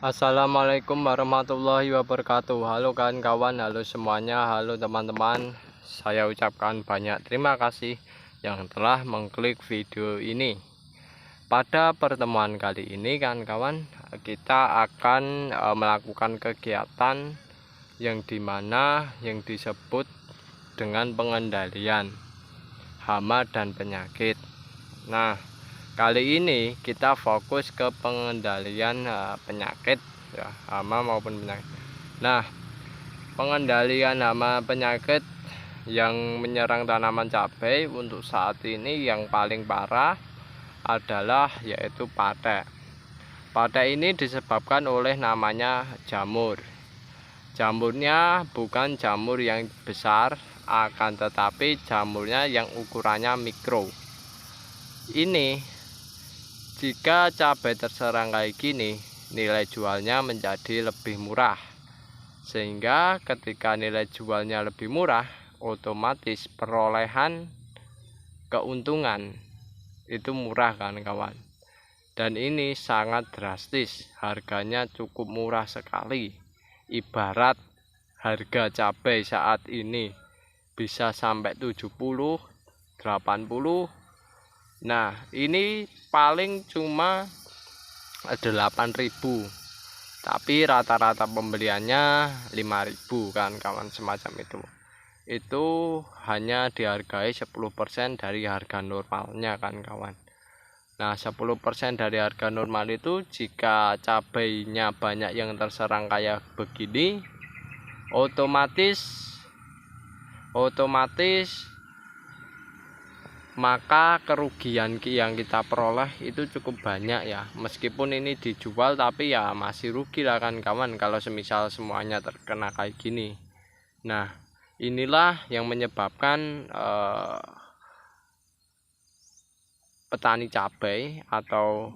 Assalamualaikum warahmatullahi wabarakatuh. Halo kawan-kawan, halo semuanya, halo teman-teman. Saya ucapkan banyak terima kasih yang telah mengklik video ini. Pada pertemuan kali ini kawan-kawan, kita akan melakukan kegiatan yang dimana yang disebut dengan pengendalian hama dan penyakit. Nah, kali ini kita fokus ke pengendalian penyakit ya, hama maupun penyakit. Nah, pengendalian hama penyakit yang menyerang tanaman cabai untuk saat ini yang paling parah adalah yaitu patek. Patek ini disebabkan oleh namanya jamur. Jamurnya bukan jamur yang besar, akan tetapi jamurnya yang ukurannya mikro. Ini jika cabai terserang kayak gini, nilai jualnya menjadi lebih murah. Sehingga ketika nilai jualnya lebih murah, otomatis perolehan keuntungan itu murah kan kawan. Dan ini sangat drastis, harganya cukup murah sekali. Ibarat harga cabai saat ini bisa sampai 70, 80. Nah, ini paling cuma 8.000, tapi rata-rata pembeliannya 5.000 kan kawan, semacam itu hanya dihargai 10% dari harga normalnya kan kawan. Nah, 10% dari harga normal itu jika cabainya banyak yang terserang kayak begini, otomatis maka kerugian yang kita peroleh itu cukup banyak ya. Meskipun ini dijual tapi ya masih rugi lah kan kawan, kalau semisal semuanya terkena kayak gini. Nah, inilah yang menyebabkan petani cabai atau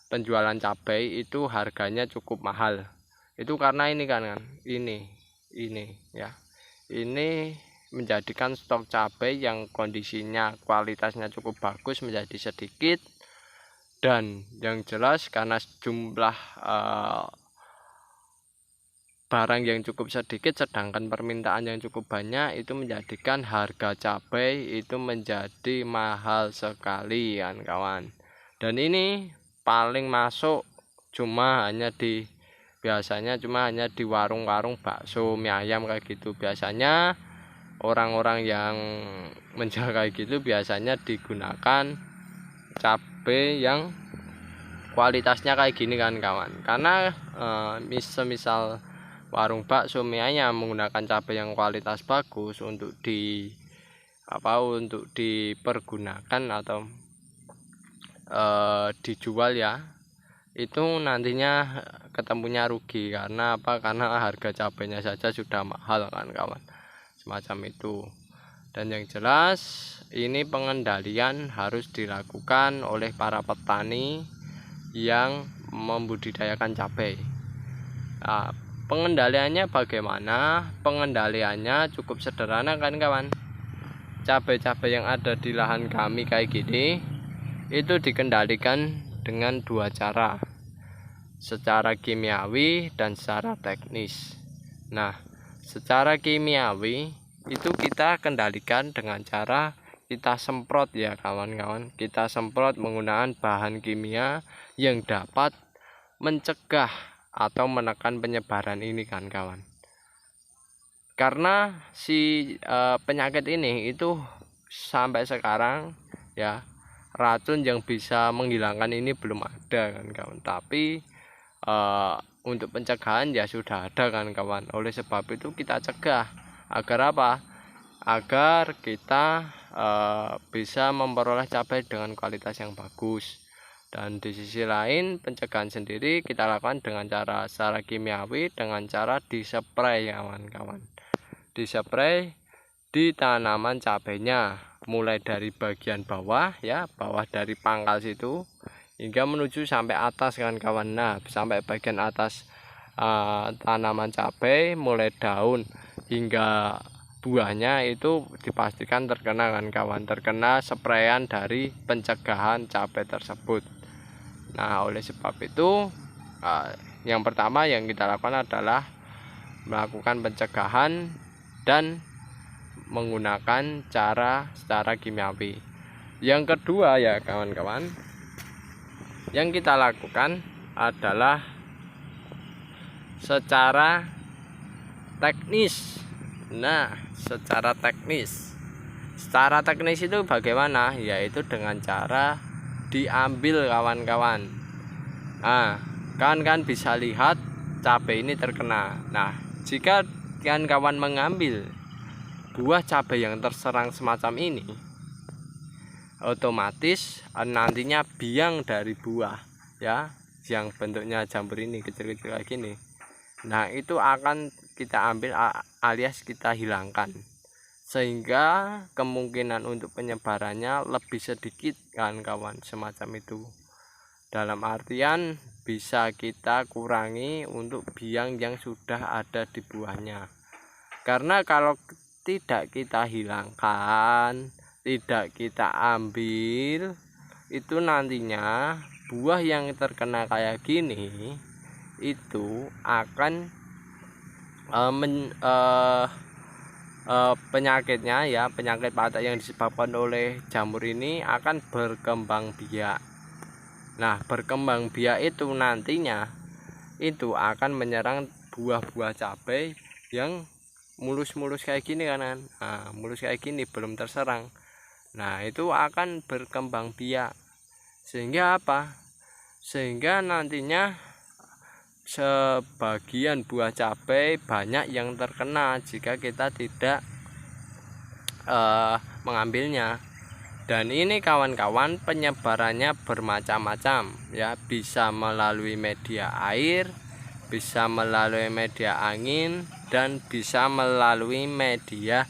penjualan cabai itu harganya cukup mahal. Itu karena ini kan ini ya, ini menjadikan stok cabai yang kondisinya kualitasnya cukup bagus menjadi sedikit. Dan yang jelas karena jumlah barang yang cukup sedikit sedangkan permintaan yang cukup banyak, itu menjadikan harga cabai itu menjadi mahal sekali kan kawan. Dan ini paling masuk biasanya cuma hanya di warung-warung bakso, mie ayam kayak gitu. Biasanya orang-orang yang menjual kayak gitu biasanya digunakan cabai yang kualitasnya kayak gini kan kawan. Karena misal warung bakso mie ayam menggunakan cabai yang kualitas bagus untuk dipergunakan atau dijual ya, itu nantinya ketemunya rugi. Karena karena harga cabainya saja sudah mahal kan kawan, semacam itu. Dan yang jelas ini pengendalian harus dilakukan oleh para petani yang membudidayakan cabai. Nah, pengendaliannya bagaimana? Pengendaliannya cukup sederhana kan kawan. Cabai-cabai yang ada di lahan kami kayak gini itu dikendalikan dengan dua cara, secara kimiawi dan secara teknis. Nah, secara kimiawi itu kita kendalikan dengan cara kita semprot ya kawan-kawan. Kita semprot menggunakan bahan kimia yang dapat mencegah atau menekan penyebaran ini kan kawan. Karena si penyakit ini itu sampai sekarang ya, racun yang bisa menghilangkan ini belum ada kan kawan. Tapi untuk pencegahan ya sudah ada kan kawan. Oleh sebab itu kita cegah agar apa? Agar kita bisa memperoleh cabai dengan kualitas yang bagus. Dan di sisi lain pencegahan sendiri kita lakukan dengan cara secara kimiawi, dengan cara dispray kawan-kawan. Dispray di tanaman cabainya, mulai dari bagian bawah ya, bawah dari pangkal situ hingga menuju sampai atas kan kawan. Nah, sampai bagian atas tanaman cabai, mulai daun hingga buahnya itu dipastikan terkena kan kawan, terkena sprayan dari pencegahan cabai tersebut. Nah, oleh sebab itu yang pertama yang kita lakukan adalah melakukan pencegahan dan menggunakan secara kimiawi. Yang kedua ya kawan-kawan, yang kita lakukan adalah secara teknis. Nah, secara teknis itu bagaimana? Yaitu dengan cara diambil kawan-kawan. Nah, kawan-kawan bisa lihat cabai ini terkena. Nah, jika kawan-kawan mengambil buah cabai yang terserang semacam ini, otomatis nantinya biang dari buah ya, yang bentuknya jamur ini kecil-kecil kayak gini, nah itu akan kita ambil alias kita hilangkan, sehingga kemungkinan untuk penyebarannya lebih sedikit kawan-kawan, semacam itu. Dalam artian bisa kita kurangi untuk biang yang sudah ada di buahnya. Karena kalau tidak kita hilangkan, tidak kita ambil, itu nantinya buah yang terkena kayak gini itu akan penyakitnya ya, penyakit patek yang disebabkan oleh jamur ini akan berkembang biak. Nah, berkembang biak itu nantinya itu akan menyerang buah-buah cabai yang mulus-mulus kayak gini kan. Nah, mulus kayak gini belum terserang. Nah, itu akan berkembang biak. Sehingga apa? Sehingga nantinya sebagian buah cabai banyak yang terkena jika kita tidak mengambilnya. Dan ini kawan-kawan penyebarannya bermacam-macam ya, bisa melalui media air, bisa melalui media angin, dan bisa melalui media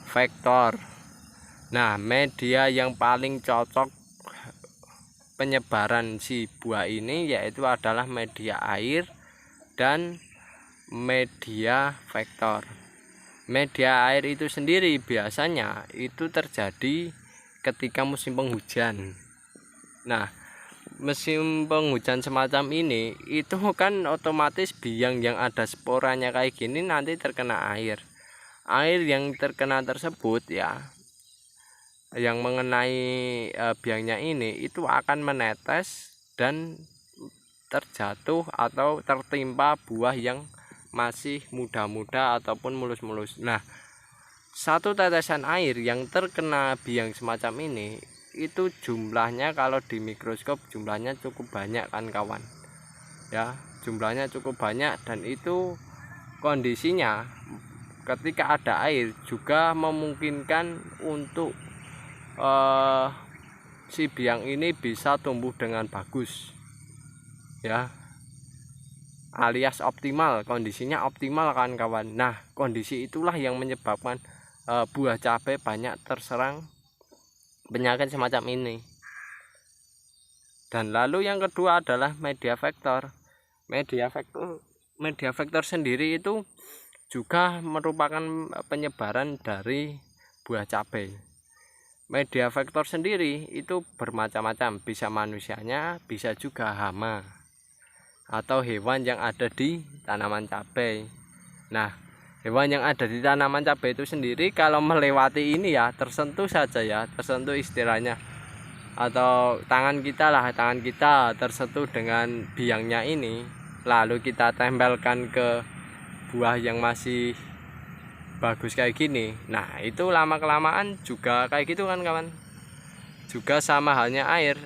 vektor. Nah, media yang paling cocok penyebaran si buah ini yaitu adalah media air dan media vektor. Media air itu sendiri biasanya itu terjadi ketika musim penghujan. Nah, musim penghujan semacam ini itu kan otomatis biang yang ada sporanya kayak gini nanti terkena air. Air yang terkena tersebut ya, yang mengenai biangnya ini itu akan menetes dan terjatuh atau tertimpa buah yang masih muda-muda ataupun mulus-mulus. Nah, satu tetesan air yang terkena biang semacam ini itu jumlahnya kalau di mikroskop jumlahnya cukup banyak kan kawan ya, jumlahnya cukup banyak. Dan itu kondisinya ketika ada air juga memungkinkan untuk si biang ini bisa tumbuh dengan bagus ya, alias optimal, kondisinya optimal kan kawan. Nah, kondisi itulah yang menyebabkan buah cabai banyak terserang penyakit semacam ini. Dan lalu yang kedua adalah media vektor. Media vektor sendiri itu juga merupakan penyebaran dari buah cabai. Media vektor sendiri itu bermacam-macam, bisa manusianya, bisa juga hama atau hewan yang ada di tanaman cabai. Nah, hewan yang ada di tanaman cabai itu sendiri kalau melewati ini ya, tersentuh saja ya, tersentuh istilahnya, atau tangan kita tersentuh dengan biangnya ini, lalu kita tempelkan ke buah yang masih bagus kayak gini. Nah, itu lama kelamaan juga kayak gitu kan kawan. Juga sama halnya air,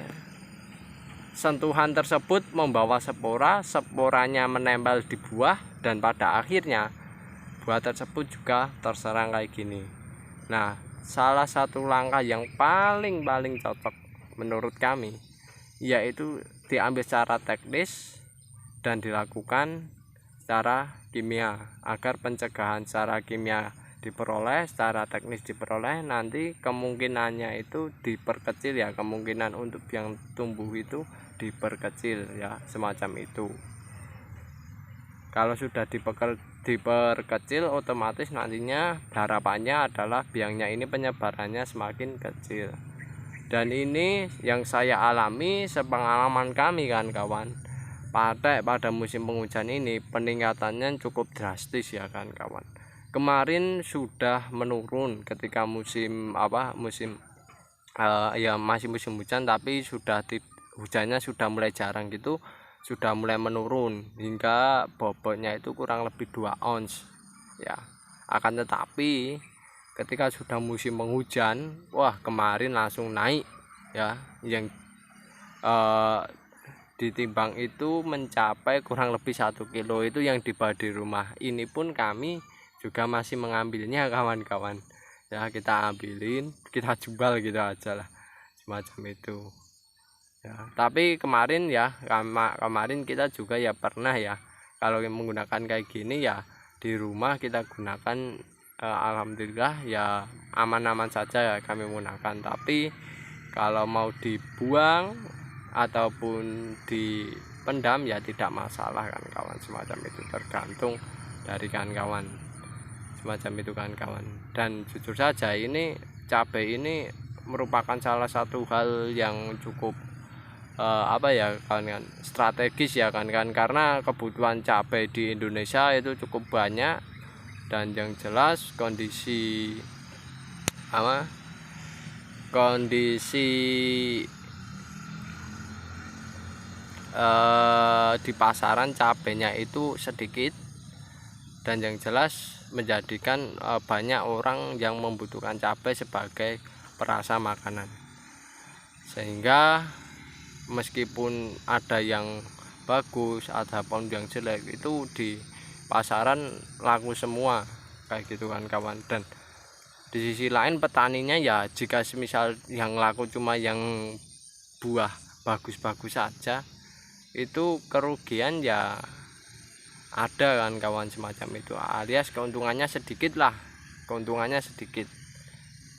sentuhan tersebut membawa spora, sporanya menempel di buah, dan pada akhirnya buah tersebut juga terserang kayak gini. Nah, salah satu langkah yang paling cocok menurut kami yaitu diambil secara teknis dan dilakukan secara kimia, agar pencegahan secara kimia diperoleh, secara teknis diperoleh, nanti kemungkinannya itu diperkecil ya, kemungkinan untuk yang tumbuh itu diperkecil ya, semacam itu. Kalau sudah diperkecil, otomatis nantinya harapannya adalah biangnya ini penyebarannya semakin kecil. Dan ini yang saya alami sepengalaman kami kan kawan, pate pada musim penghujan ini peningkatannya cukup drastis ya kan kawan. Kemarin sudah menurun ketika musim ya masih musim hujan, tapi hujannya sudah mulai jarang gitu, sudah mulai menurun hingga bobotnya itu kurang lebih 2 ons ya. Akan tetapi ketika sudah musim penghujan, wah kemarin langsung naik ya, yang ditimbang itu mencapai kurang lebih 1 kilo itu yang dibawa di rumah. Ini pun kami juga masih mengambilnya kawan-kawan ya, kita ambilin, kita jual gitu aja lah, semacam itu ya. Tapi kemarin ya, kemarin kita juga ya pernah ya, kalau menggunakan kayak gini ya di rumah kita gunakan, alhamdulillah ya aman-aman saja ya kami menggunakan. Tapi kalau mau dibuang ataupun dipendam ya tidak masalah kan kawan, semacam itu, tergantung dari kawan-kawan, semacam itu kan kawan. Dan jujur saja ini cabai ini merupakan salah satu hal yang cukup kawan, strategis ya kan, karena kebutuhan cabai di Indonesia itu cukup banyak. Dan yang jelas kondisi di pasaran cabainya itu sedikit, dan yang jelas menjadikan banyak orang yang membutuhkan cabai sebagai perasa makanan. Sehingga meskipun ada yang bagus, ada pun yang jelek, itu di pasaran laku semua kayak gitu kan kawan. Dan di sisi lain petaninya ya, jika semisal yang laku cuma yang buah bagus-bagus saja, itu kerugian ya ada kan kawan, semacam itu, alias keuntungannya sedikit lah, keuntungannya sedikit,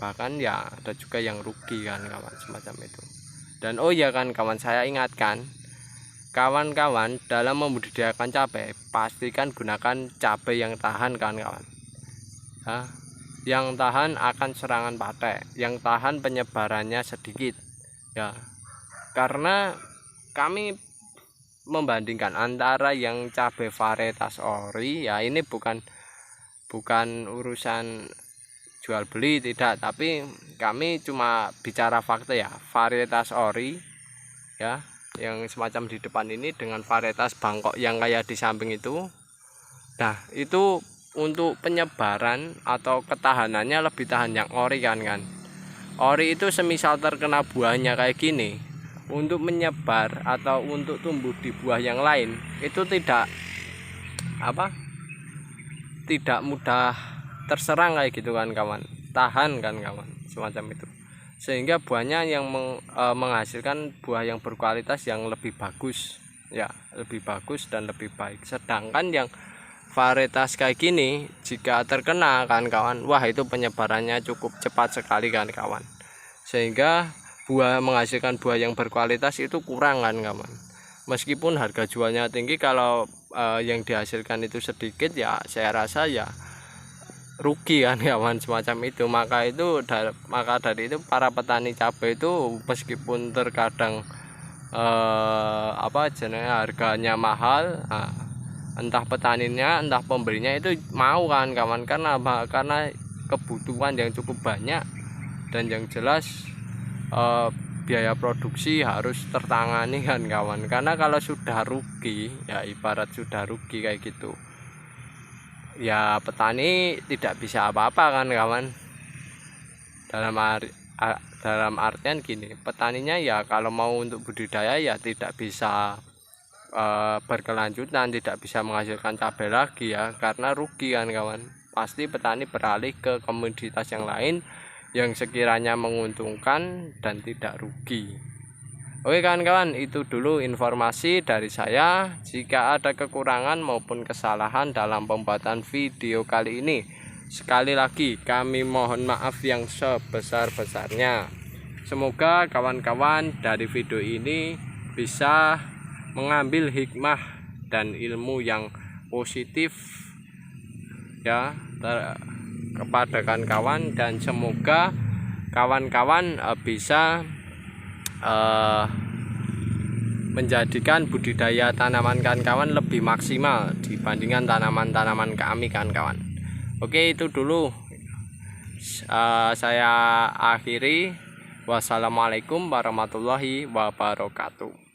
bahkan ya ada juga yang rugi kan kawan, semacam itu. Dan oh ya kan kawan, saya ingatkan kawan-kawan, dalam membudidayakan cabai pastikan gunakan cabai yang tahan kan kawan ya, yang tahan akan serangan pate, yang tahan penyebarannya sedikit ya. Karena kami membandingkan antara yang cabai varietas ori ya, ini bukan urusan jual beli, tidak, tapi kami cuma bicara fakta ya. Varietas ori ya, yang semacam di depan ini, dengan varietas Bangkok yang kayak di samping itu, nah itu untuk penyebaran atau ketahanannya lebih tahan yang ori kan. Ori itu semisal terkena buahnya kayak gini, untuk menyebar atau untuk tumbuh di buah yang lain itu tidak mudah terserang kayak gitu kan kawan, tahan kan kawan, semacam itu. Sehingga buahnya yang menghasilkan buah yang berkualitas yang lebih bagus ya, lebih bagus dan lebih baik. Sedangkan yang varietas kayak gini, jika terkena kan kawan, wah itu penyebarannya cukup cepat sekali kan kawan, sehingga menghasilkan buah yang berkualitas itu kurang kan kawan. Meskipun harga jualnya tinggi, kalau yang dihasilkan itu sedikit ya saya rasa ya rugi kan kawan, semacam itu. Maka dari itu para petani cabai itu meskipun terkadang harganya mahal, entah petaninya entah pembelinya itu mau kan kawan. Karena kebutuhan yang cukup banyak, dan yang jelas biaya produksi harus tertangani kan kawan. Karena kalau sudah rugi ya, ibarat sudah rugi kayak gitu ya, petani tidak bisa apa-apa kan kawan. Dalam artian gini, petaninya ya kalau mau untuk budidaya ya tidak bisa berkelanjutan, tidak bisa menghasilkan cabai lagi ya, karena rugi kan kawan. Pasti petani beralih ke komoditas yang lain yang sekiranya menguntungkan dan tidak rugi. Oke kawan-kawan, itu dulu informasi dari saya. Jika ada kekurangan maupun kesalahan dalam pembuatan video kali ini, sekali lagi kami mohon maaf yang sebesar-besarnya. Semoga kawan-kawan dari video ini bisa mengambil hikmah dan ilmu yang positif ya kepada kawan-kawan, dan semoga kawan-kawan bisa menjadikan budidaya tanaman kawan-kawan lebih maksimal dibandingkan tanaman-tanaman kami kawan-kawan. Oke, itu dulu saya akhiri. Wassalamualaikum warahmatullahi wabarakatuh.